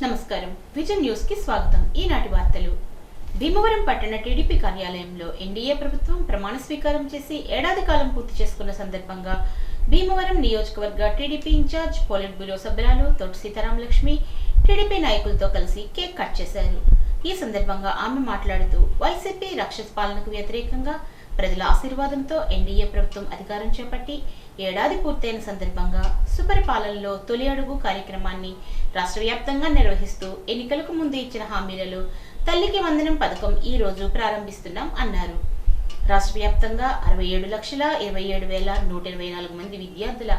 నమస్కారం. Vision news కి స్వాగతం. ఈనాటి వార్తలు. భీమవరం పట్టణ టీడీపీ కార్యాలయంలో ఎన్డీఏ ప్రభుత్వం ప్రమాణ స్వీకారం చేసి ఏడాది కాలం పూర్తి చేసుకున్న సందర్భంగా భీమవరం నియోజకవర్గ టీడీపీ ఇన్ఛార్జ్ పోలిట్ బ్యూరో సభ్యురాలు తోటి సీతారాం లక్ష్మి టీడీపీ నాయకులతో కలిసి కేక్ కట్ చేశారు. ఈ సందర్భంగా ఆమె మాట్లాడుతూ వైసీపీ రాక్షస పాలనకు వ్యతిరేకంగా ప్రజల ఆశీర్వాదంతో ఎన్డీఏ ప్రభుత్వం అధికారం చేపట్టి ఏడాది పూర్తయిన సందర్భంగా సుపరిపాలనలో తొలి అడుగు కార్యక్రమాన్ని రాష్ట్ర వ్యాప్తంగా నిర్వహిస్తూ ఎన్నికలకు ముందు ఇచ్చిన హామీలలో తల్లికి వందనం పథకం ఈ రోజు ప్రారంభిస్తున్నాం అన్నారు. రాష్ట్ర వ్యాప్తంగా 67,27,124 మంది విద్యార్థుల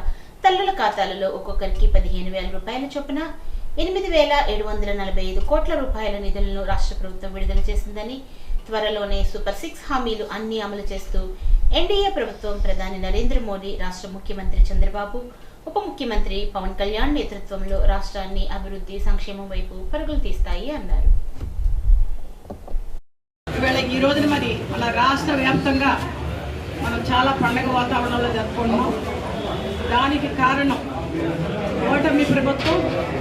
తల్లుల ఖాతాలలో ఒక్కొక్కరికి 15,000 రూపాయల చొప్పున 8,745 కోట్ల రూపాయల నిధులను రాష్ట్ర ప్రభుత్వం విడుదల చేసిందని, త్వరలోనే సూపర్ 6 హామీలు అన్ని అమలు చేస్తూ ఎన్డీఏ ప్రభుత్వం ప్రధాని నరేంద్ర మోదీ, రాష్ట్ర ముఖ్యమంత్రి చంద్రబాబు, ఉప ముఖ్యమంత్రి పవన్ కళ్యాణ్ నేతృత్వంలో రాష్ట్రాన్ని అభివృద్ధి సంక్షేమం వైపు పరుగులు తీస్తాయి అన్నారు. ఈ రోజున మరి మన రాష్ట్ర వ్యాప్తంగా మనం చాలా పండగ వాతావరణంలో జరుపుకుంటున్నాం. దానికి కారణం ఓటమి ప్రభుత్వం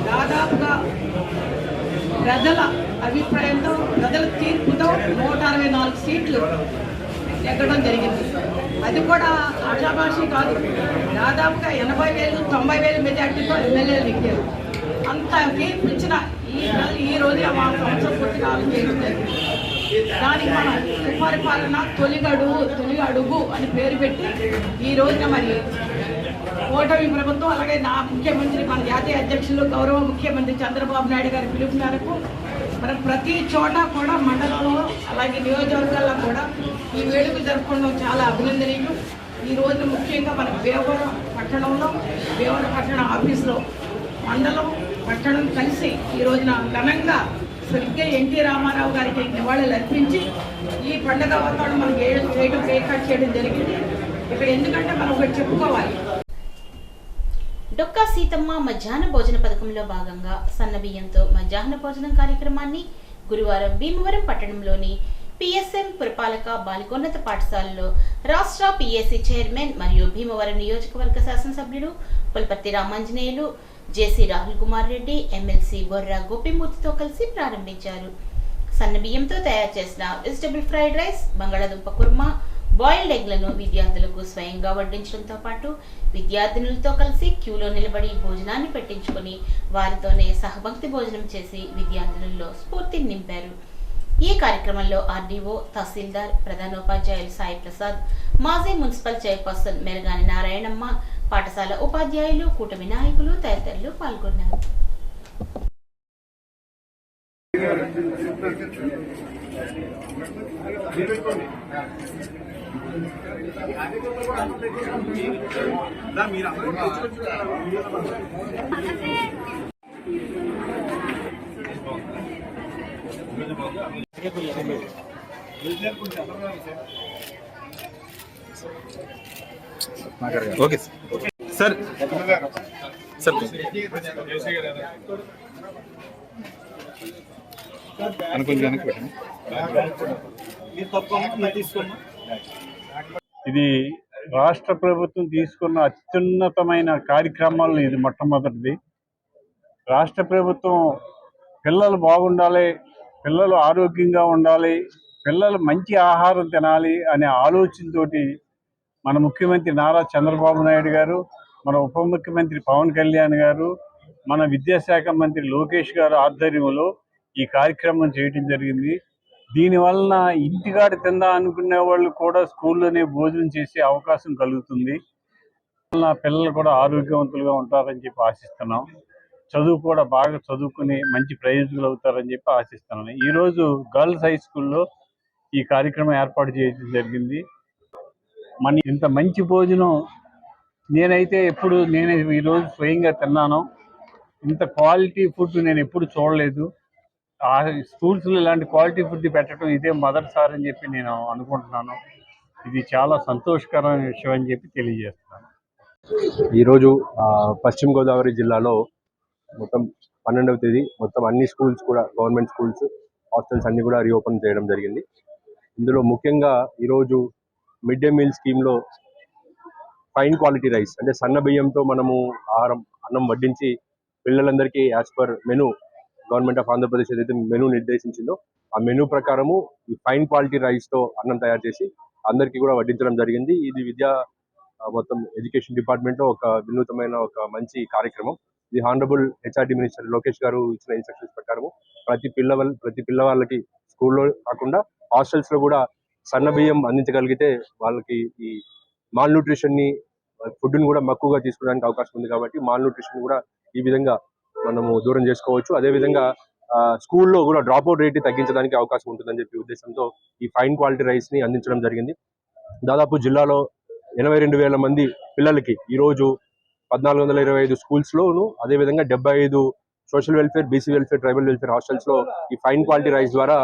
దాదాపుగా ప్రజల అభిప్రాయంతో, ప్రజల తీర్పుతో 164 సీట్లు ఎక్కడం జరిగింది. అది కూడా ఆషాభాషి కాదు. దాదాపుగా 80,000-90,000 మెజార్టీతో ఎమ్మెల్యేలు ఎక్కారు. అంత తీర్పు ఇచ్చిన ఈ రోజు మా సంవత్సరం పూర్తి కాలం చేయడం జరిగింది. దానికి మనం సుపరిపాలన తొలి అడుగు అని పేరు పెట్టి ఈ రోజున మరి ఓటమి ప్రభుత్వం, అలాగే నా ముఖ్యమంత్రి, మన జాతీయ అధ్యక్షులు గౌరవ ముఖ్యమంత్రి చంద్రబాబు నాయుడు గారి పిలుపు మేరకు మనం ప్రతి చోట కూడా మండలంలో అలాగే నియోజకవర్గాల్లో కూడా ఈ వేడుక జరుపుకోవడం చాలా అభినందనీయం. ఈ రోజు ముఖ్యంగా మన భీమవరం పట్టణంలో, భీమవరం పట్టణ ఆఫీసులో మండలం పట్టణం కలిసి ఈ రోజున ఘనంగా సరిగ్గా ఎన్టీ రామారావు గారికి నివాళులు అర్పించి ఈ పండుగ వాతావరణం మనం కేక్ కట్ చేయడం జరిగింది. ఇక్కడ ఎందుకంటే మనం ఒకటి చెప్పుకోవాలి. డొక్కా సీతమ్మ మధ్యాహ్న భోజన పథకంలో భాగంగా సన్నబియ్యంతో మధ్యాహ్న భోజనం కార్యక్రమాన్ని గురువారం భీమవరం పట్టణంలోని పిఎస్ఎం పురపాలక బాలికోన్నత పాఠశాలలో రాష్ట్ర పిఎస్సి చైర్మన్ మరియు భీమవరం నియోజకవర్గ శాసనసభ్యుడు పులపర్తి రామాంజనేయులు, జేసీ రాహుల్ కుమార్ రెడ్డి, ఎమ్మెల్సీ బొర్రా గోపిమూర్తితో కలిసి ప్రారంభించారు. సన్నబియ్యంతో తయారు చేసిన వెజిటబుల్ ఫ్రైడ్ రైస్, బంగాళాదుంప కుర్మా, బాయిల్డ్ ఎగ్లను విద్యార్థులకు స్వయంగా వడ్డించడంతో పాటు విద్యార్థినులతో కలిసి క్యూలో నిలబడి భోజనాన్ని పెట్టించుకుని వారితోనే సహభక్తి భోజనం చేసి విద్యార్థులలో స్ఫూర్తిని నింపారు. ఈ కార్యక్రమంలో ఆర్డీఓ, తహసీల్దార్, ప్రధానోపాధ్యాయులు సాయి ప్రసాద్, మాజీ మున్సిపల్ చైర్పర్సన్ మెరగాని నారాయణమ్మ, పాఠశాల ఉపాధ్యాయులు, కూటమి నాయకులు తదితరులు పాల్గొన్నారు. Okay sir. సార్ ఇది రాష్ట్ర ప్రభుత్వం తీసుకున్న అత్యున్నతమైన కార్యక్రమాలను ఇది మొట్టమొదటిది. రాష్ట్ర ప్రభుత్వం పిల్లలు బాగుండాలి, పిల్లలు ఆరోగ్యంగా ఉండాలి, పిల్లలు మంచి ఆహారం తినాలి అనే ఆలోచనతోటి మన ముఖ్యమంత్రి నారా చంద్రబాబు నాయుడు గారు, మన ఉప ముఖ్యమంత్రి పవన్ కళ్యాణ్ గారు, మన విద్యాశాఖ మంత్రి లోకేష్ గారు ఆధ్వర్యంలో ఈ కార్యక్రమం చేయడం జరిగింది. దీనివలన ఇంటికాడ తిందా అనుకునే వాళ్ళు కూడా స్కూల్లోనే భోజనం చేసే అవకాశం కలుగుతుంది. పిల్లలు కూడా ఆరోగ్యవంతులుగా ఉంటారని చెప్పి ఆశిస్తున్నాం. చదువు కూడా బాగా చదువుకుని మంచి ప్రయోజకులు అవుతారని చెప్పి ఆశిస్తున్నాను. ఈరోజు గర్ల్స్ హై స్కూల్లో ఈ కార్యక్రమం ఏర్పాటు చేయడం జరిగింది. మన ఇంత మంచి భోజనం నేనైతే ఈరోజు స్వయంగా తిన్నాను. ఇంత క్వాలిటీ ఫుడ్ నేను ఎప్పుడు చూడలేదు. స్కూల్స్లో ఇలాంటి క్వాలిటీ ఫుడ్ పెట్టడం ఇదే మొదటిసారి అని చెప్పి నేను అనుకుంటున్నాను. ఇది చాలా సంతోషకరమైన విషయం అని చెప్పి తెలియజేస్తున్నాను. ఈరోజు పశ్చిమ గోదావరి జిల్లాలో మొత్తం 12వ తేదీ మొత్తం అన్ని స్కూల్స్ కూడా, గవర్నమెంట్ స్కూల్స్, హాస్టల్స్ అన్ని కూడా రీఓపెన్ చేయడం జరిగింది. ఇందులో ముఖ్యంగా ఈరోజు మిడ్ డే మీల్ స్కీమ్లో ఫైన్ క్వాలిటీ రైస్ అంటే సన్న బియ్యంతో మనము అన్నం వడ్డించి పిల్లలందరికీ as per menu government of Andhra Pradesh ఏదైతే మెనూ నిర్దేశించిందో ఆ మెనూ ప్రకారము ఈ ఫైన్ క్వాలిటీ రైస్తో అన్నం తయారు చేసి అందరికీ కూడా వడ్డించడం జరిగింది. ఇది మొత్తం ఎడ్యుకేషన్ డిపార్ట్మెంట్లో ఒక వినూతమైన ఒక మంచి కార్యక్రమం. ఇది హానరబుల్ హెచ్ఆర్డి మినిస్టర్ లోకేష్ గారు ఇచ్చిన ఇన్స్ట్రక్షన్స్ ప్రకారము ప్రతి పిల్లవాళ్ళకి స్కూల్లో కాకుండా హాస్టల్స్లో కూడా సన్న బియ్యం అందించగలిగితే వాళ్ళకి ఈ మాల్ న్యూట్రిషన్ని ఫుడ్ని కూడా మక్కువగా తీసుకోవడానికి అవకాశం ఉంది. కాబట్టి మాల్ న్యూట్రిషన్ కూడా ఈ విధంగా మనము దూరం చేసుకోవచ్చు. అదేవిధంగా స్కూల్లో కూడా డ్రాప్ అవుట్ రేట్ తగ్గించడానికి అవకాశం ఉంటుందని చెప్పి ఉద్దేశంతో ఈ ఫైన్ క్వాలిటీ రైస్ని అందించడం జరిగింది. దాదాపు జిల్లాలో 82,000 మంది పిల్లలకి ఈరోజు 1425 స్కూల్స్లోను అదేవిధంగా 75 social welfare, BC welfare, tribal welfare హాస్టల్స్లో ఈ ఫైన్ క్వాలిటీ రైస్ ద్వారా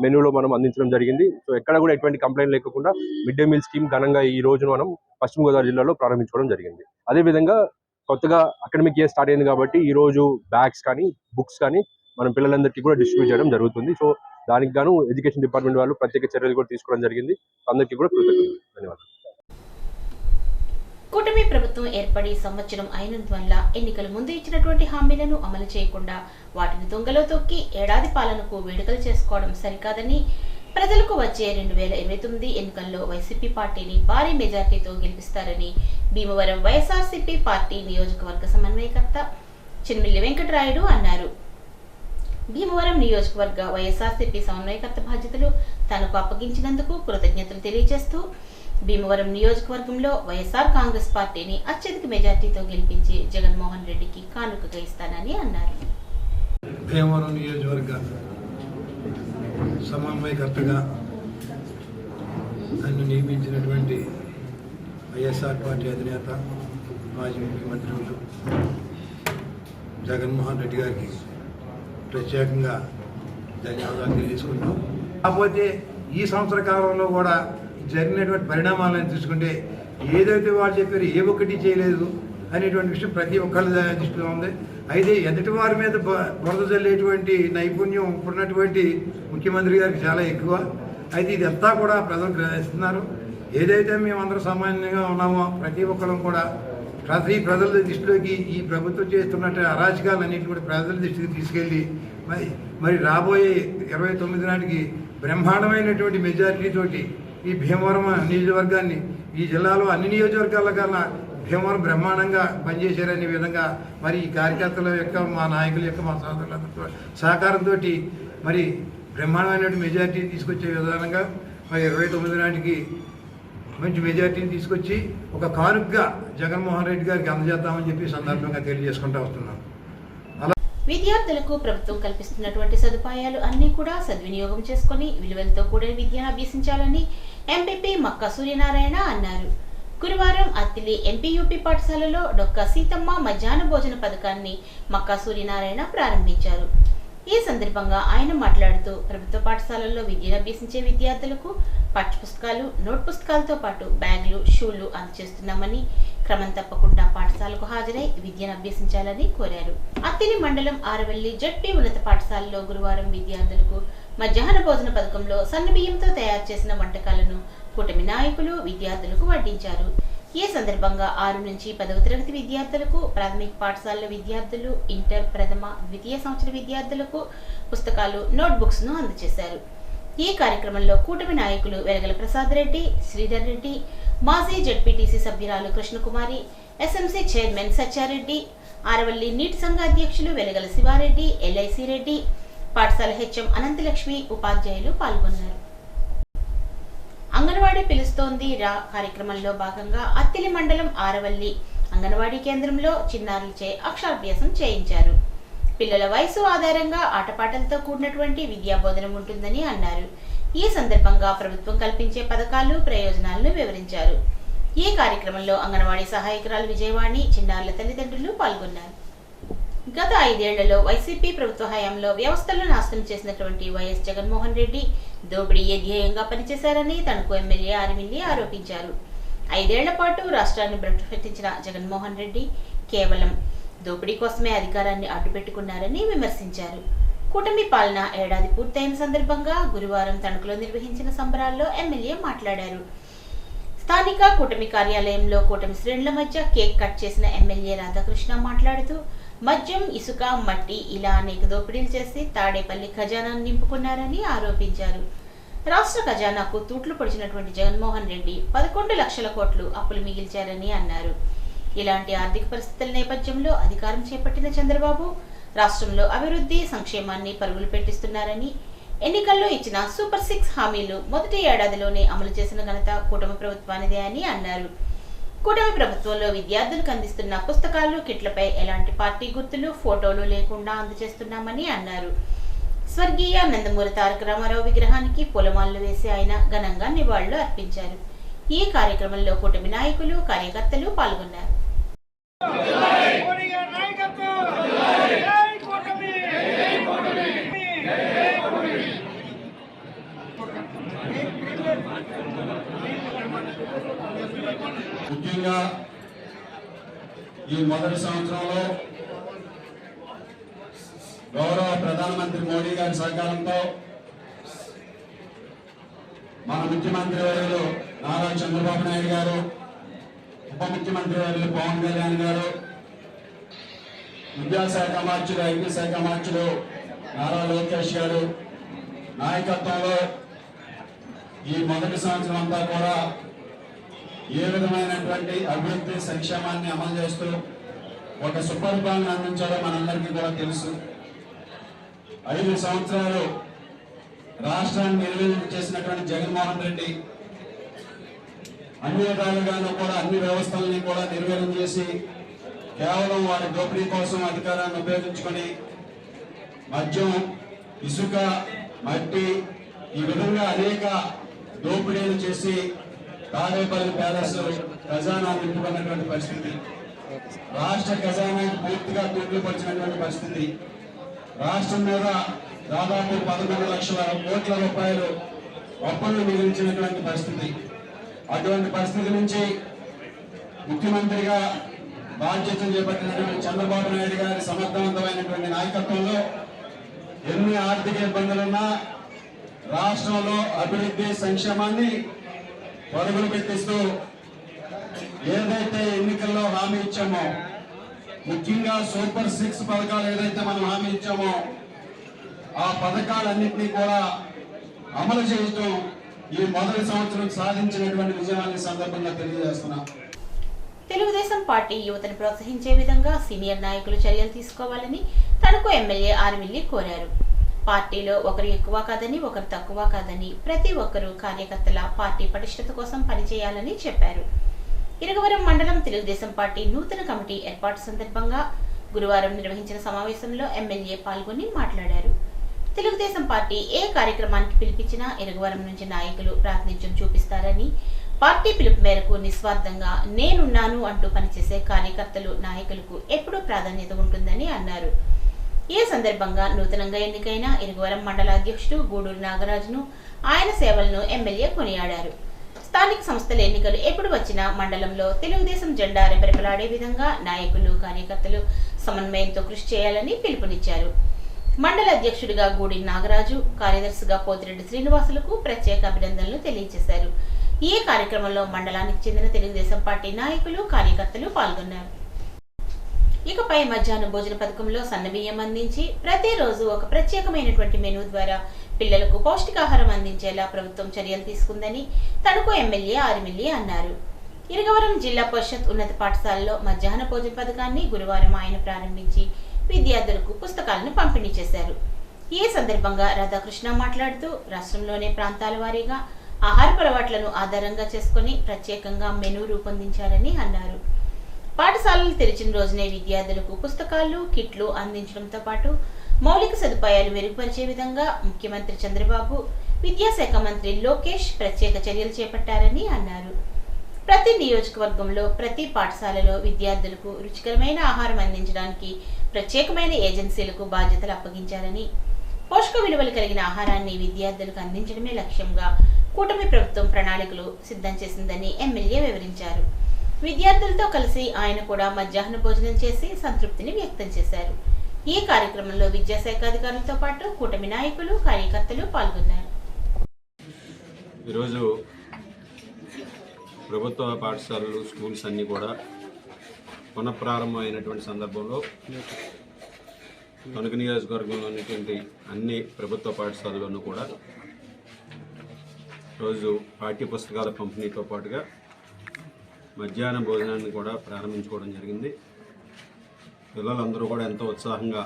మెనూలో మనం అందించడం జరిగింది. సో ఎక్కడ కూడా ఎటువంటి కంప్లైంట్ లేకుండా మిడ్ డే మీల్ స్కీమ్ ఘనంగా ఈ రోజు మనం పశ్చిమ గోదావరి జిల్లాలో ప్రారంభించుకోవడం జరిగింది. అదేవిధంగా కొత్తగా అకాడమిక్ ఇయర్ స్టార్ట్ అయింది కాబట్టి ఈ రోజు బ్యాగ్స్ కానీ బుక్స్ కానీ మనం పిల్లలందరికీ కూడా డిస్ట్రిబ్యూట్ చేయడం జరుగుతుంది. సో దానికి గాను ఎడ్యుకేషన్ డిపార్ట్మెంట్ వాళ్ళు ప్రత్యేక చర్యలు కూడా తీసుకోవడం జరిగింది. అందరికీ కూడా కృతజ్ఞతలు, ధన్యవాదాలు. కూటమి ప్రభుత్వం ఏర్పడి సంవత్సరం అయినందువల్ల ఎన్నికల ముందు ఇచ్చినటువంటి హామీలను అమలు చేయకుండా వాటిని దొంగలో తొక్కి ఏడాది పాలనకు వేడుకలు చేసుకోవడం సరికాదని, ప్రజలకు వచ్చే 2029 ఎన్నికల్లో వైసీపీ పార్టీని భారీ మెజార్టీతో గెలిపిస్తారని భీమవరం వైఎస్ఆర్సీపీ పార్టీ నియోజకవర్గ సమన్వయకర్త చిన్మిల్లి వెంకటరాయుడు అన్నారు. భీమవరం నియోజకవర్గ వైఎస్ఆర్సీపీ సమన్వయకర్త బాధ్యతలు తనకు అప్పగించినందుకు కృతజ్ఞతలు తెలియజేస్తూ భీమవరం నియోజకవర్గంలో వైఎస్ఆర్ కాంగ్రెస్ పార్టీని అత్యధిక మెజార్టీతో గెలిపించి జగన్మోహన్ రెడ్డికి కానుకగా ఇస్తానని అన్నారు. భీమవరం నియోజకవర్గ సమన్వయకర్తగా నన్ను నియమించినటువంటి వైఎస్ఆర్ పార్టీ అధినేత మాజీ ముఖ్యమంత్రులు జగన్మోహన్ రెడ్డి గారికి ప్రత్యేకంగా ధన్యవాదాలు తెలియజేసుకుంటాం. కాకపోతే ఈ సంవత్సర కాలంలో కూడా జరిగినటువంటి పరిణామాలను తీసుకుంటే ఏదైతే వాళ్ళు చెప్పారో ఏ ఒక్కటి చేయలేదు అనేటువంటి విషయం ప్రతి ఒక్కళ్ళ దృష్టిలో ఉంది. అయితే ఎదుటి వారి మీద బురద జల్లేటువంటి నైపుణ్యం ఉన్నటువంటి ముఖ్యమంత్రి గారికి చాలా ఎక్కువ. అయితే ఇదంతా కూడా ప్రజలు గ్రహిస్తున్నారు. ఏదైతే మేమందరం సామాన్యంగా ఉన్నామో ప్రతి ఒక్కరం కూడా ప్రజల దృష్టిలోకి ఈ ప్రభుత్వం చేస్తున్నట్టు అరాచకాలన్నింటినీ కూడా ప్రజల దృష్టికి తీసుకెళ్ళి మరి రాబోయే 29 నాటికి బ్రహ్మాండమైనటువంటి మెజారిటీతోటి ఈ భీమవరం నియోజకవర్గాన్ని ఈ జిల్లాలో అన్ని నియోజకవర్గాల కన్నా భీమవరం బ్రహ్మాండంగా పనిచేశారనే విధంగా మరి ఈ కార్యకర్తల యొక్క మా నాయకుల యొక్క మా సోదరుల సహకారంతో మరి బ్రహ్మాండమైనటువంటి మెజారిటీని తీసుకొచ్చే విధానంగా మరి 29 నాటికి మంచి మెజారిటీని తీసుకొచ్చి ఒక కానుకగా జగన్మోహన్ రెడ్డి గారికి అందజేద్దామని చెప్పి సందర్భంగా తెలియజేసుకుంటూ వస్తున్నాం. విద్యార్థులకు ప్రభుత్వం కల్పిస్తున్నటువంటి సదుపాయాలు అన్ని కూడా సద్వినియోగం చేసుకుని విలువలతో కూడిన విద్యను అభ్యసించాలని ఎంపీపీ మక్కా సూర్యనారాయణ అన్నారు. గురువారం అత్తిలి ఎంపీయూపీ పాఠశాలలో డొక్కా సీతమ్మ మధ్యాహ్న భోజన పథకాన్ని మక్కా సూర్యనారాయణ ప్రారంభించారు. ఈ సందర్భంగా ఆయన మాట్లాడుతూ ప్రభుత్వ పాఠశాలల్లో విద్యను అభ్యసించే విద్యార్థులకు పాఠ్యపుస్తకాలు, నోట్ పుస్తకాలతో పాటు బ్యాగులు, షూలు అందజేస్తున్నామని, క్రమం తప్పకుండా పాఠశాలకు హాజరై విద్యను అభ్యసించాలని కోరారు. అత్తిలి మండలం ఆరవల్లి జడ్పీ ఉన్నత పాఠశాలలో గురువారం విద్యార్థులకు మధ్యాహ్న భోజన పథకంలో సన్నబియ్యంతో తయారు చేసిన వంటకాలను కూటమి నాయకులు విద్యార్థులకు వడ్డించారు. ఈ సందర్భంగా 6 నుంచి 10వ తరగతి విద్యార్థులకు, ప్రాథమిక పాఠశాలల విద్యార్థులు, ఇంటర్ ప్రథమ, ద్వితీయ సంవత్సర విద్యార్థులకు పుస్తకాలు, నోట్ బుక్స్ ను అందజేశారు. ఈ కార్యక్రమంలో కూటమి నాయకులు వెలగల ప్రసాద్ రెడ్డి, శ్రీధర్ రెడ్డి, మాజీ జడ్పీటీసీ సభ్యురాలు కృష్ణకుమారి, ఎస్ఎంసీ చైర్మన్ సత్యారెడ్డి, ఆరవల్లి నీటి సంఘ అధ్యక్షులు వెలగల శివారెడ్డి, ఎల్ఐసి రెడ్డి, పాఠశాల హెచ్ఎం అనంతలక్ష్మి, ఉపాధ్యాయులు పాల్గొన్నారు. అంగన్వాడీ పిలుస్తోంది రా కార్యక్రమంలో భాగంగా అత్తిలి మండలం ఆరవల్లి అంగన్వాడీ కేంద్రంలో చిన్నారులచే అక్షరాభ్యాసం చేయించారు. పిల్లల వయసు ఆధారంగా ఆటపాటలతో కూడినటువంటి విద్యాబోధనం ఉంటుందని అన్నారు. ఈ సందర్భంగా ప్రభుత్వం కల్పించే పథకాలు, ప్రయోజనాలను వివరించారు. ఈ కార్యక్రమంలో అంగన్వాడీ సహాయకురాలు విజయవాణి, చిన్నారుల తల్లిదండ్రులు పాల్గొన్నారు. గత 5 ఏళ్లలో వైసీపీ ప్రభుత్వ హయాంలో వ్యవస్థలను నాశనం చేసినటువంటి వైఎస్ జగన్మోహన్ రెడ్డి దోపిడీయే ధ్యేయంగా పనిచేశారని తణుకు ఎమ్మెల్యే ఆర్మిల్లి ఆరోపించారు. 5 ఏళ్ల పాటు రాష్ట్రాన్ని భ్రష్టు జగన్మోహన్ రెడ్డి కేవలం దోపిడీ కోసమే అధికారాన్ని అడ్డుపెట్టుకున్నారని విమర్శించారు. కూటమి పాలన ఏడాది పూర్తయిన సందర్భంగా గురువారం తణుకులో నిర్వహించిన సంబరాల్లో ఎమ్మెల్యే మాట్లాడారు. స్థానిక కూటమి కార్యాలయంలో కూటమి శ్రేణుల మధ్య కేక్ కట్ చేసిన ఎమ్మెల్యే రాధాకృష్ణ మాట్లాడుతూ మద్యం, ఇసుక, మట్టి ఇలా అనేక దోపిడీలు చేసి తాడేపల్లి ఖజానాను నింపుకున్నారని ఆరోపించారు. రాష్ట్ర ఖజానాకు తూట్లు పొడిచినటువంటి జగన్మోహన్ రెడ్డి 11 లక్షల కోట్లు అప్పులు మిగిల్చారని అన్నారు. ఇలాంటి ఆర్థిక పరిస్థితుల నేపథ్యంలో అధికారం చేపట్టిన చంద్రబాబు రాష్ట్రంలో అభివృద్ధి, సంక్షేమాన్ని పరుగులు పెట్టిస్తున్నారని, ఎన్నికల్లో ఇచ్చిన సూపర్ 6 హామీలు మొదటి ఏడాదిలోనే అమలు చేసిన ఘనత కూటమి ప్రభుత్వానిదే అని అన్నారు. కూటమి ప్రభుత్వంలో విద్యార్థులకు అందిస్తున్న పుస్తకాలు, కిట్లపై ఎలాంటి పార్టీ గుర్తులు, ఫోటోలు లేకుండా అందజేస్తున్నామని అన్నారు. స్వర్గీయ నందమూరి తారక రామారావు విగ్రహానికి పూలమాలలు వేసి ఆయన ఘనంగా నివాళులు అర్పించారు. ఈ కార్యక్రమంలో కూటమి నాయకులు, కార్యకర్తలు పాల్గొన్నారు. ముఖ్యంగా ఈ మొదటి సంవత్సరంలో గౌరవ ప్రధానమంత్రి మోడీ గారి సహకారంతో మన ముఖ్యమంత్రి వర్యులు నారా చంద్రబాబు నాయుడు గారు, ఉప ముఖ్యమంత్రి వర్యులు పవన్ కళ్యాణ్ గారు, విద్యాశాఖ మార్చులు, ఐటీ శాఖ మార్చులు నారా లోకేష్ గారు నాయకత్వంలో ఈ మొదటి సంవత్సరం అంతా కూడా ఏ విధమైనటువంటి అభివృద్ధి, సంక్షేమాన్ని అమలు చేస్తూ ఒక సుపరిపాలన అందించాలో మనందరికీ కూడా తెలుసు. 5 సంవత్సరాలు రాష్ట్రాన్ని నిర్వహణ చేసినటువంటి జగన్మోహన్ రెడ్డి అన్ని విధాలుగాను కూడా అన్ని వ్యవస్థలని కూడా నిర్వహణ చేసి కేవలం వారి దోపిడీ కోసం అధికారాన్ని ఉపయోగించుకొని మద్యం, ఇసుక, మట్టి ఈ విధంగా అనేక దోపిడీలు చేసి తాడేపల్లి ప్యాలెస్ ఖజానా నింపుకున్నటువంటి పరిస్థితి, రాష్ట్ర ఖజానాకి పూర్తిగా తూట్లు పరిచినటువంటి పరిస్థితి, రాష్ట్రం మీద దాదాపు 11 లక్షల కోట్ల రూపాయలు అప్పులు మిగిల్చినటువంటి పరిస్థితి. అటువంటి పరిస్థితి నుంచి ముఖ్యమంత్రిగా బాధ్యతలు చేపట్టినటువంటి చంద్రబాబు నాయుడు గారి సమర్థవంతమైనటువంటి నాయకత్వంలో ఎన్ని ఆర్థిక ఇబ్బందులున్నా రాష్ట్రంలో అభివృద్ధి, సంక్షేమాన్ని పరుగులు పెట్టిస్తూ ఏదైతే ఎన్నికల్లో హామీ ఇచ్చామో, ముఖ్యంగా సూపర్ 6 పథకాలు ఏదైతే మనం హామీ ఇచ్చామో ఆ పథకాలన్నింటినీ కూడా అమలు చేయటం ఈ మొదటి సంవత్సరం సాధించినటువంటి విజయాన్ని సందర్భంగా తెలియజేస్తున్నాం. తెలుగుదేశం పార్టీ యువతను ప్రోత్సహించే విధంగా సీనియర్ నాయకులు చర్యలు తీసుకోవాలని తణుకు ఎమ్మెల్యే ఆర్మిల్లి కోరారు. పార్టీలో ఒకరు ఎక్కువ కాదని, ఒకరు తక్కువ కాదని, ప్రతి ఒక్కరూ కార్యకర్తల పార్టీ పటిష్టత కోసం పనిచేయాలని చెప్పారు. ఇరగవరం మండలం తెలుగుదేశం పార్టీ నూతన కమిటీ ఏర్పాటు సందర్భంగా గురువారం నిర్వహించిన సమావేశంలో ఎమ్మెల్యే పాల్గొని మాట్లాడారు. తెలుగుదేశం పార్టీ ఏ కార్యక్రమానికి పిలిపించినా ఇరగవరం నుంచి నాయకులు ప్రాతినిధ్యం చూపిస్తారని, పార్టీ పిలుపు మేరకు నిస్వార్థంగా నేనున్నాను అంటూ పనిచేసే కార్యకర్తలు, నాయకులకు ఎప్పుడూ ప్రాధాన్యత ఉంటుందని అన్నారు. ఈ సందర్భంగా నూతనంగా ఎన్నికైన ఇరగవరం మండల అధ్యక్షుడు గూడూరు నాగరాజును, ఆయన సేవలను ఎమ్మెల్యే కొనియాడారు. స్థానిక సంస్థల ఎన్నికలు ఎప్పుడు వచ్చినా మండలంలో తెలుగుదేశం జెండా రెపరెపలాడే విధంగా నాయకులు, కార్యకర్తలు సమన్వయంతో కృషి చేయాలని పిలుపునిచ్చారు. మండల అధ్యక్షుడిగా గూడూరు నాగరాజు, కార్యదర్శిగా పోతిరెడ్డి శ్రీనివాసులకు ప్రత్యేక అభినందనలు తెలియజేశారు. ఈ కార్యక్రమంలో మండలానికి చెందిన తెలుగుదేశం పార్టీ నాయకులు, కార్యకర్తలు పాల్గొన్నారు. ఇకపై మధ్యాహ్న భోజన పథకంలో సన్నబియ్యం అందించి ప్రతిరోజు ఒక ప్రత్యేకమైనటువంటి మెనూ ద్వారా పిల్లలకు పౌష్టికాహారం అందించేలా ప్రభుత్వం చర్యలు తీసుకుందని తణుకు ఎమ్మెల్యే ఆర్మిల్లి అన్నారు. ఇరగవరం జిల్లా పరిషత్ ఉన్నత పాఠశాలలో మధ్యాహ్న భోజన పథకాన్ని గురువారం ఆయన ప్రారంభించి విద్యార్థులకు పుస్తకాలను పంపిణీ చేశారు. ఈ సందర్భంగా రాధాకృష్ణ మాట్లాడుతూ రాష్ట్రంలోనే ప్రాంతాల వారీగా ఆహారపు అలవాట్లను ఆధారంగా చేసుకుని ప్రత్యేకంగా మెనూ రూపొందించారని అన్నారు. పాఠశాలలు తెరిచిన రోజునే విద్యార్థులకు పుస్తకాలు, కిట్లు అందించడంతో పాటు మౌలిక సదుపాయాలు మెరుగుపరిచే విధంగా ముఖ్యమంత్రి చంద్రబాబు, విద్యాశాఖ మంత్రి లోకేష్ ప్రత్యేక చర్యలు చేపట్టారని అన్నారు. ప్రతి నియోజకవర్గంలో ప్రతి పాఠశాలలో విద్యార్థులకు రుచికరమైన ఆహారం అందించడానికి ప్రత్యేకమైన ఏజెన్సీలకు బాధ్యతలు అప్పగించారని, పోషక విలువలు కలిగిన ఆహారాన్ని విద్యార్థులకు అందించడమే లక్ష్యంగా కూటమి ప్రభుత్వం ప్రణాళికలు సిద్ధం చేసిందని ఎమ్మెల్యే వివరించారు. విద్యార్థులతో కలిసి ఆయన కూడా మధ్యాహ్న భోజనం చేసి సంతృప్తిని వ్యక్తం చేశారు. ఈ కార్యక్రమంలో విద్యాశాఖ అధికారులతో పాటు కూటమి నాయకులు, కార్యకర్తలు పాల్గొన్నారు. ఈరోజు ప్రభుత్వ పాఠశాలలు, స్కూల్స్ అన్నీ కూడా పునఃప్రారంభమైనటువంటి సందర్భంలో తణుకు నియోజకవర్గంలో ఉన్నటువంటి అన్ని ప్రభుత్వ పాఠశాలల్లోనూ కూడా రోజు పాఠ్య పుస్తకాల పంపిణీతో పాటుగా మధ్యాహ్న భోజనాన్ని కూడా ప్రారంభించుకోవడం జరిగింది. పిల్లలందరూ కూడా ఎంతో ఉత్సాహంగా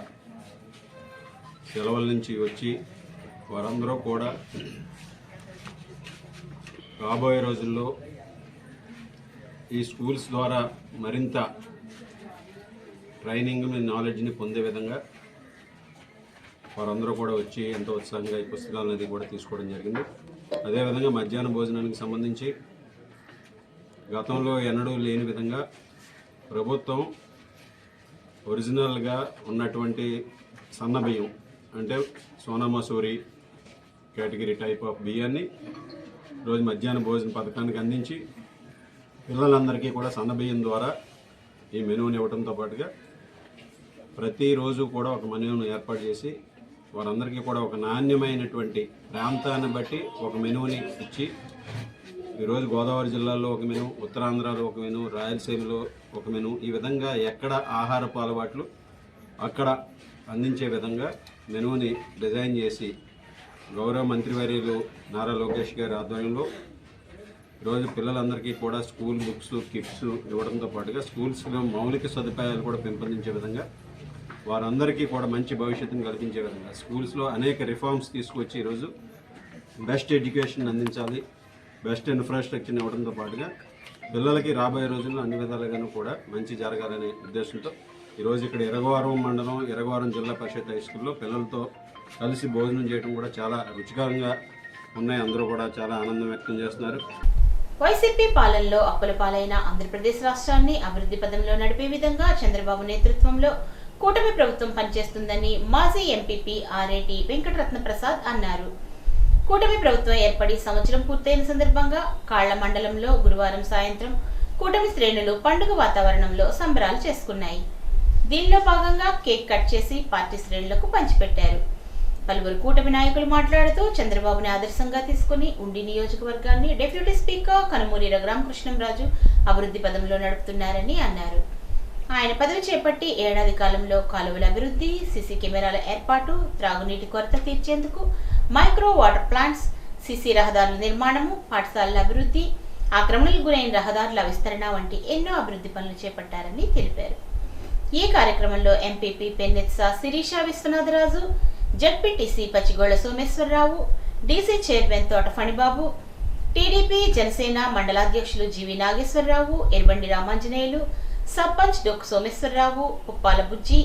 సెలవుల నుంచి వచ్చి వారందరూ కూడా రాబోయే రోజుల్లో ఈ స్కూల్స్ ద్వారా మరింత ట్రైనింగ్ని, నాలెడ్జ్ని పొందే విధంగా వారందరూ కూడా వచ్చి ఎంతో ఉత్సాహంగా ఈ పుస్తకాలు అనేది కూడా తీసుకోవడం జరిగింది. అదేవిధంగా మధ్యాహ్న భోజనానికి సంబంధించి గతంలో ఎన్నడూ లేని విధంగా ప్రభుత్వం ఒరిజినల్గా ఉన్నటువంటి సన్న బియ్యం అంటే Sona Masoori category type of బియ్యాన్ని రోజు మధ్యాహ్న భోజన పథకానికి అందించి పిల్లలందరికీ కూడా సన్న బియ్యం ద్వారా ఈ మెనూని ఇవ్వడంతో పాటుగా ప్రతిరోజు కూడా ఒక మెనూను ఏర్పాటు చేసి వారందరికీ కూడా ఒక నాణ్యమైనటువంటి ప్రాంతాన్ని బట్టి ఒక మెనూని ఇచ్చి ఈరోజు గోదావరి జిల్లాలో ఒక మెనూ, ఉత్తరాంధ్రలో ఒక మెనూ, రాయలసీమలో ఒక మెనూ, ఈ విధంగా ఎక్కడ ఆహారపు అలవాట్లు అక్కడ అందించే విధంగా మెనూని డిజైన్ చేసి గౌరవ మంత్రివర్యులు నారా లోకేష్ గారి ఆధ్వర్యంలో ఈరోజు పిల్లలందరికీ కూడా స్కూల్ బుక్స్, కిట్స్ ఇవ్వడంతో పాటుగా స్కూల్స్లో మౌలిక సదుపాయాలు కూడా పెంపొందించే విధంగా వారందరికీ కూడా మంచి భవిష్యత్తును కల్పించే విధంగా స్కూల్స్లో అనేక రిఫార్మ్స్ తీసుకొచ్చి ఈరోజు బెస్ట్ ఎడ్యుకేషన్ అందించాలి, బెస్ట్ ఇన్ఫ్రాస్ట్రక్చర్ని ఇవ్వడంతో పాటుగా పిల్లలకి రాబోయే రోజుల్లో అన్ని విధాలుగాను కూడా మంచి జరగాలనే ఉద్దేశంతో ఈరోజు ఇక్కడ ఇరగవరం మండలం, ఇరగవరం జిల్లా పరిషత్ హై స్కూల్లో పిల్లలతో కలిసి భోజనం చేయడం కూడా చాలా రుచికరంగా ఉన్నాయి. అందరూ కూడా చాలా ఆనందం వ్యక్తం చేస్తున్నారు. వైసీపీ పాలనలో అప్పుల పాలైన ఆంధ్రప్రదేశ్ రాష్ట్రాన్ని అభివృద్ధి పదంలో నడిపే విధంగా చంద్రబాబు నేతృత్వంలో కూటమి ప్రభుత్వం పనిచేస్తుందని మాజీ ఎంపీపీ ఆరేటి వెంకటరత్న ప్రసాద్ అన్నారు. కూటమి ప్రభుత్వం ఏర్పడి సంవత్సరం పూర్తయిన సందర్భంగా కాళ్ల మండలంలో గురువారం సాయంత్రం కూటమి శ్రేణులు పండుగ వాతావరణంలో సంబరాలు చేసుకున్నాయి. దీనిలో భాగంగా కేక్ కట్ చేసి పార్టీ శ్రేణులకు పంచిపెట్టారు. పలువురు కూటమి నాయకులు మాట్లాడుతూ చంద్రబాబుని ఆదర్శంగా తీసుకుని ఉండి నియోజకవర్గాన్ని డిప్యూటీ స్పీకర్ కనుమూరి రఘురామకృష్ణంరాజు అభివృద్ధి పదంలో నడుపుతున్నారని అన్నారు. ఆయన పదవి చేపట్టి ఏడాది కాలంలో కాలువల అభివృద్ధి, సీసీ కెమెరాల ఏర్పాటు, త్రాగునీటి కొరత తీర్చేందుకు మైక్రో వాటర్ ప్లాంట్స్, సీసీ రహదారుల నిర్మాణము, పాఠశాలల అభివృద్ధి, ఆక్రమణలకు గురైన రహదారుల విస్తరణ వంటి ఎన్నో అభివృద్ధి పనులు చేపట్టారని తెలిపారు. ఈ కార్యక్రమంలో MPP Pennetsa Sirisha Viswanatharaju, ZPTC Pachigolla Someswararao, DC chairman Thota Phanibabu, TDP Janasena మండలాధ్యక్షులు జీవి నాగేశ్వరరావు, ఎర్బండి రామాంజనేయులు, సర్పంచ్ డొక్కు సోమేశ్వరరావు, ఉప్పాల బుజ్జి,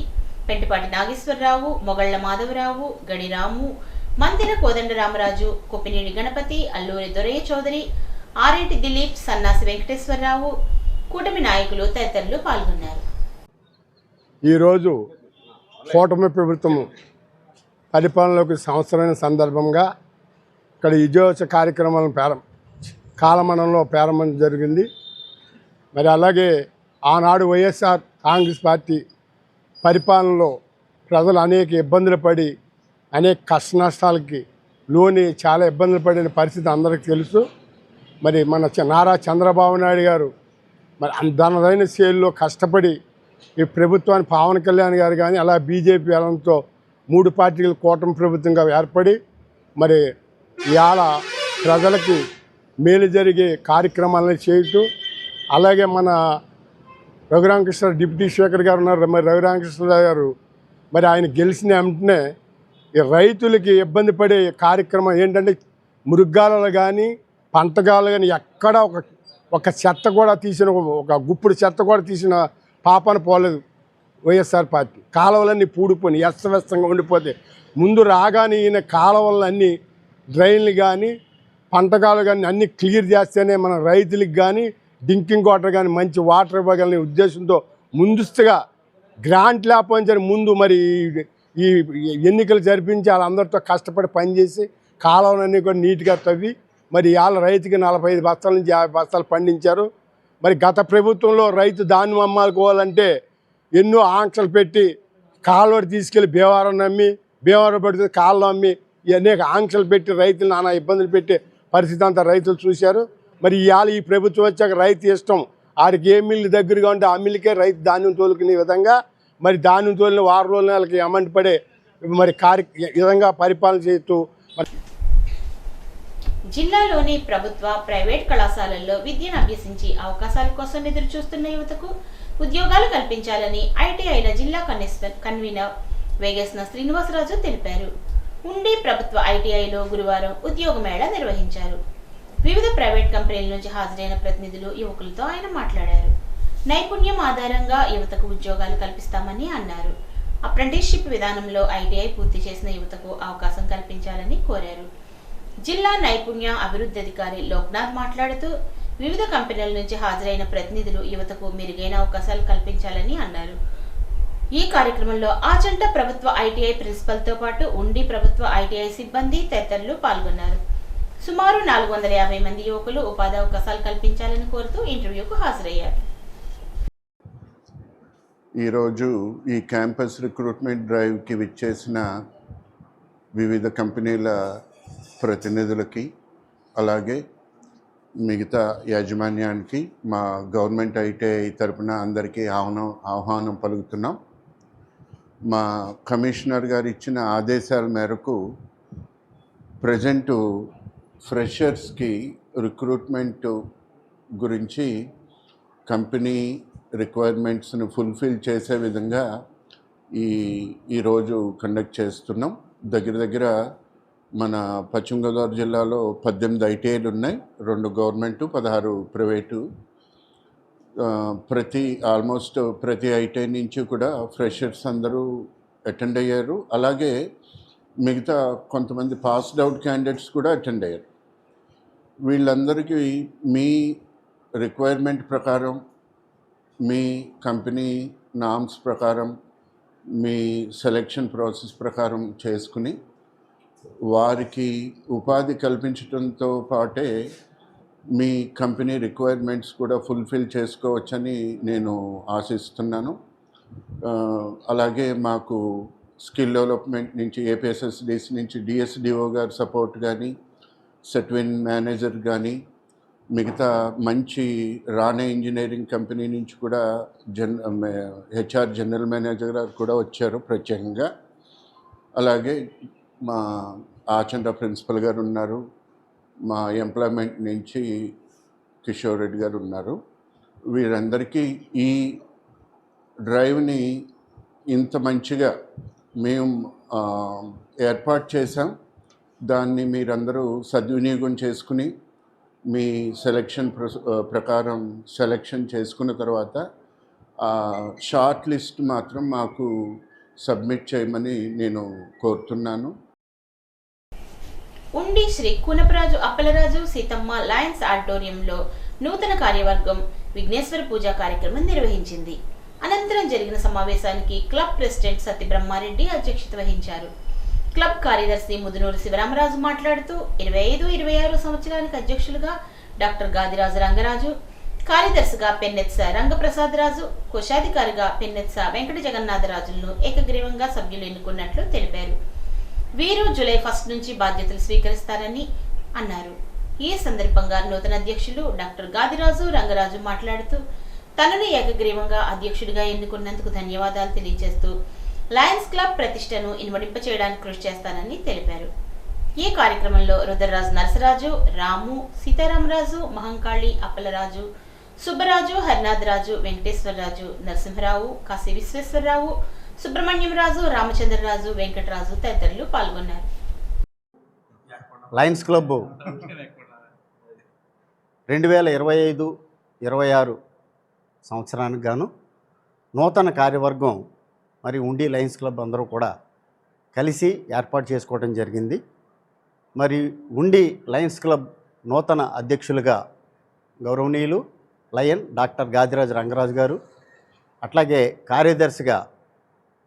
పెంటిపాటి నాగేశ్వరరావు, మొగళ్ల మాధవరావు, గడిరాము, మందిర కోదండరామరాజు, కొప్పినేని గణపతి, అల్లూరి దొరయ్య చౌదరి, ఆరేటి దిలీప్, సన్నాసి వెంకటేశ్వరరావు, కూటమి నాయకులు తదితరులు పాల్గొన్నారు. ఈరోజు కూటమి ప్రభుత్వం పరిపాలనలోకి సంవత్సరమైన సందర్భంగా ఇక్కడ విజయోత్సవ కార్యక్రమాలను కాలమణంలో ప్రారంభం జరిగింది. మరి అలాగే ఆనాడు వైఎస్ఆర్ కాంగ్రెస్ పార్టీ పరిపాలనలో ప్రజలు అనేక ఇబ్బందులు పడి అనేక కష్ట నష్టాలకి లోని చాలా ఇబ్బందులు పడిన పరిస్థితి అందరికీ తెలుసు. మరి మన నారా చంద్రబాబు నాయుడు గారు మరి దానిదైన శైలిలో కష్టపడి ఈ ప్రభుత్వాన్ని పవన్ కళ్యాణ్ గారు కానీ అలా బీజేపీ వెళ్ళడంతో 3 పార్టీల కూటమి ప్రభుత్వంగా ఏర్పడి మరి ఇవాళ ప్రజలకి మేలు జరిగే కార్యక్రమాలను చేయటం, అలాగే మన రఘురామకృష్ణ డిప్యూటీ స్పీకర్ గారు ఉన్నారు. మరి రఘురామకృష్ణ గారు మరి ఆయన గెలిచిన వెంటనే ఈ రైతులకి ఇబ్బంది పడే కార్యక్రమం ఏంటంటే మృగాలలో కానీ పంటగాలు కానీ ఎక్కడ ఒక చెత్త కూడా తీసిన ఒక గుప్పుడు చెత్త కూడా తీసిన పాపన పోలేదు వైఎస్ఆర్ పార్టీ. కాలువలన్నీ పూడిపోయి అస్తవ్యస్తంగా ఉండిపోతే ముందు రాగానే ఈయన కాలువలన్నీ డ్రైన్లు కానీ పంటగాలు కానీ అన్నీ క్లియర్ చేస్తేనే మన రైతులకు కానీ డ్రింకింగ్ వాటర్ కానీ మంచి వాటర్ ఇవ్వగలనే ఉద్దేశంతో ముందస్తుగా గ్రాంట్ లేకపోయించని ముందు మరి ఈ ఎన్నికలు జరిపించి వాళ్ళందరితో కష్టపడి పనిచేసి కాలువలన్నీ కూడా నీట్గా తవ్వి మరి వాళ్ళ రైతుకి 45 బస్తాల నుంచి 50 బస్తాలు పండించారు. మరి గత ప్రభుత్వంలో రైతు ధాన్యం అమ్మాలుకోవాలంటే ఎన్నో ఆంక్షలు పెట్టి కాలువడి తీసుకెళ్ళి భీమవరం నమ్మి భీమవరం పెడితే కాళ్ళు అమ్మి అనేక ఆంక్షలు పెట్టి రైతులు నానా ఇబ్బందులు పెట్టే పరిస్థితి అంతా రైతులు చూశారు. మరి ఇవాళ ఈ ప్రభుత్వం వచ్చాక రైతు ఇష్టం ఆడికి ఏ మిల్లు దగ్గరగా ఉంటే ఆ మిల్లుకే రైతు ధాన్యం తోలుకునే విధంగా మరి ధాన్యం తోలిన వారం రోజుల నెలకి అమౌంట్ పడే మరి విధంగా పరిపాలన చేస్తూ జిల్లాలోని ప్రభుత్వ, ప్రైవేట్ కళాశాలల్లో విద్యను అభ్యసించి అవకాశాల కోసం ఎదురు చూస్తున్న యువతకు ఉద్యోగాలు కల్పించాలని ఐటీఐల జిల్లా కన్వీనర్ వేగేసిన శ్రీనివాసరాజు తెలిపారు. ఉండి ప్రభుత్వ ఐటీఐలో గురువారం ఉద్యోగ మేళా నిర్వహించారు. వివిధ ప్రైవేట్ కంపెనీల నుంచి హాజరైన ప్రతినిధులు, యువకులతో ఆయన మాట్లాడారు. నైపుణ్యం ఆధారంగా యువతకు ఉద్యోగాలు కల్పిస్తామని అన్నారు. అప్రెంటిస్షిప్ విధానంలో ఐటీఐ పూర్తి చేసిన యువతకు అవకాశం కల్పించాలని కోరారు. జిల్లా నైపుణ్య అభివృద్ధి అధికారి లోక్నాథ్ మాట్లాడుతూ వివిధ కంపెనీల నుంచి హాజరైన ప్రతినిధులు యువతకు మెరుగైన అవకాశాలు కల్పించాలని అన్నారు. ఈ కార్యక్రమంలో ఆచంట ప్రభుత్వ ఐటీఐ ప్రిన్సిపల్తో పాటు ఉండి ప్రభుత్వ ఐటీఐ సిబ్బంది తదితరులు పాల్గొన్నారు. సుమారు 450 మంది యువకులు ఉపాధి అవకాశాలు కల్పించాలని కోరుతూ ఇంటర్వ్యూకు హాజరయ్యారు. ఈరోజు ఈ క్యాంపస్ రిక్రూట్మెంట్ డ్రైవ్కి విచ్చేసిన వివిధ కంపెనీల ప్రతినిధులకి, అలాగే మిగతా యాజమాన్యానికి మా గవర్నమెంట్ ఐటీఐ తరపున అందరికీ ఆహ్వానం పలుకుతున్నాం. మా కమిషనర్ గారు ఇచ్చిన ఆదేశాల మేరకు ప్రజెంటు ఫ్రెషర్స్కి రిక్రూట్మెంట్ గురించి కంపెనీ రిక్వైర్మెంట్స్ను ఫుల్ఫిల్ చేసే విధంగా ఈరోజు కండక్ట్ చేస్తున్నాం. దగ్గర మన పశ్చిమ గోదావరి జిల్లాలో 18 ఐటీఐలు ఉన్నాయి, 2 గవర్నమెంటు, 16 ప్రైవేటు. ఆల్మోస్ట్ ప్రతి ఐటీఐ నుంచి కూడా ఫ్రెషర్స్ అందరూ అటెండ్ అయ్యారు. అలాగే మిగతా కొంతమంది పాస్డ్ అవుట్ క్యాండిడేట్స్ కూడా అటెండ్ అయ్యారు. వీళ్ళందరికీ మీ రిక్వైర్మెంట్ ప్రకారం, మీ కంపెనీ నామ్స్ ప్రకారం, మీ సెలెక్షన్ ప్రాసెస్ ప్రకారం చేసుకుని వారికి ఉపాధి కల్పించడంతో పాటే మీ కంపెనీ రిక్వైర్మెంట్స్ కూడా ఫుల్ఫిల్ చేసుకోవచ్చని నేను ఆశిస్తున్నాను. అలాగే మాకు స్కిల్ డెవలప్మెంట్ నుంచి, ఏపీఎస్ఎస్డిసి నుంచి డిఎస్డిఓ గారి సపోర్ట్ కానీ, సెట్విన్ మేనేజర్ కానీ, మిగతా మంచి రాణే ఇంజనీరింగ్ కంపెనీ నుంచి కూడా హెచ్ఆర్ జనరల్ మేనేజర్ గారు కూడా వచ్చారు ప్రత్యేకంగా. అలాగే మా ఆచంట ప్రిన్సిపల్ గారు ఉన్నారు, మా ఎంప్లాయ్మెంట్ నుంచి కిషోర్ రెడ్డి గారు ఉన్నారు. వీరందరికీ ఈ డ్రైవ్ని ఇంత మంచిగా మేము ఏర్పాటు చేశాం. దాన్ని మీరందరూ సద్వినియోగం చేసుకుని మీ సెలెక్షన్ ప్రకారం సెలెక్షన్ చేసుకున్న తర్వాత షార్ట్ లిస్ట్ మాత్రం మాకు సబ్మిట్ చేయమని నేను కోరుతున్నాను. ఉండి శ్రీ కూనపరాజు అప్పలరాజు సీతమ్మ లయన్స్ ఆడిటోరియంలో నూతన కార్యవర్గం విఘ్నేశ్వర పూజ కార్యక్రమం నిర్వహించింది. అనంతరం జరిగిన సమావేశానికి క్లబ్ ప్రెసిడెంట్ సత్య బ్రహ్మారెడ్డి అధ్యక్షత వహించారు. క్లబ్ కార్యదర్శి ముదునూరు శివరామరాజు మాట్లాడుతూ 25-26 సంవత్సరానికి అధ్యక్షులుగా డాక్టర్ గాదిరాజు రంగరాజు, కార్యదర్శిగా పెన్నెత్స రంగప్రసాద్ రాజు, కోశాధికారిగా పెన్నెత్స వెంకట జగన్నాథరాజులను ఏకగ్రీవంగా సభ్యులు ఎన్నుకున్నట్లు తెలిపారు. వీరు జూలై 1 నుంచి బాధ్యతలు స్వీకరిస్తారని అన్నారు. ఈ సందర్భంగా నూతన అధ్యక్షులు డాక్టర్ గాదిరాజు రంగరాజు మాట్లాడుతూ తనను ఏకగ్రీవంగా అధ్యక్షుడిగా ఎన్నుకున్నందుకు ధన్యవాదాలు తెలియజేస్తూ లయన్స్ క్లబ్ ప్రతిష్టను ఇనుమడింప చేయడానికి కృషి చేస్తానని తెలిపారు. ఈ కార్యక్రమంలో రుద్రరాజు నరసరాజు, రాము, సీతారామరాజు, మహంకాళి, అప్పలరాజు, సుబ్బరాజు, హరినాథరాజు, వెంకటేశ్వరరాజు, నరసింహరావు, కాశీ విశ్వేశ్వరరావు, సుబ్రహ్మణ్యం రాజు, రామచంద్రరాజు, వెంకటరాజు తదితరులు పాల్గొన్నారు. లయన్స్ క్లబ్ 2025-26 సంవత్సరానికి గాను నూతన కార్యవర్గం మరి ఉండి లయన్స్ క్లబ్ అందరూ కూడా కలిసి ఏర్పాటు చేసుకోవడం జరిగింది. మరి ఉండి లయన్స్ క్లబ్ నూతన అధ్యక్షులుగా గౌరవనీయులు లయన్ డాక్టర్ గాదిరాజు రంగరాజు గారు, అట్లాగే కార్యదర్శిగా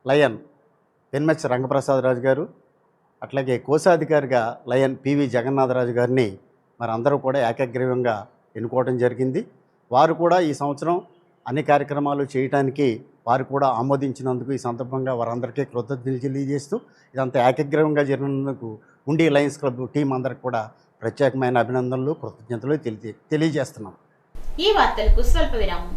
లయన్ పెన్మెచ్ రంగప్రసాద్ రాజు గారు, అట్లాగే కోశాధికారిగా లయన్ పివి జగన్నాథరాజు గారిని మరి అందరూ కూడా ఏకగ్రీవంగా ఎన్నుకోవడం జరిగింది. వారు కూడా ఈ సంవత్సరం అన్ని కార్యక్రమాలు చేయడానికి వారు కూడా ఆమోదించినందుకు ఈ సందర్భంగా వారందరికీ కృతజ్ఞతలు తెలియజేస్తూ ఇదంతా ఏకగ్రీవంగా జరిగినందుకు ఉండి లయన్స్ క్లబ్ టీం అందరికి కూడా ప్రత్యేకమైన అభినందనలు, కృతజ్ఞతలు తెలియజేస్తున్నాం. ఈ వార్తలకు స్వల్ప విరామం.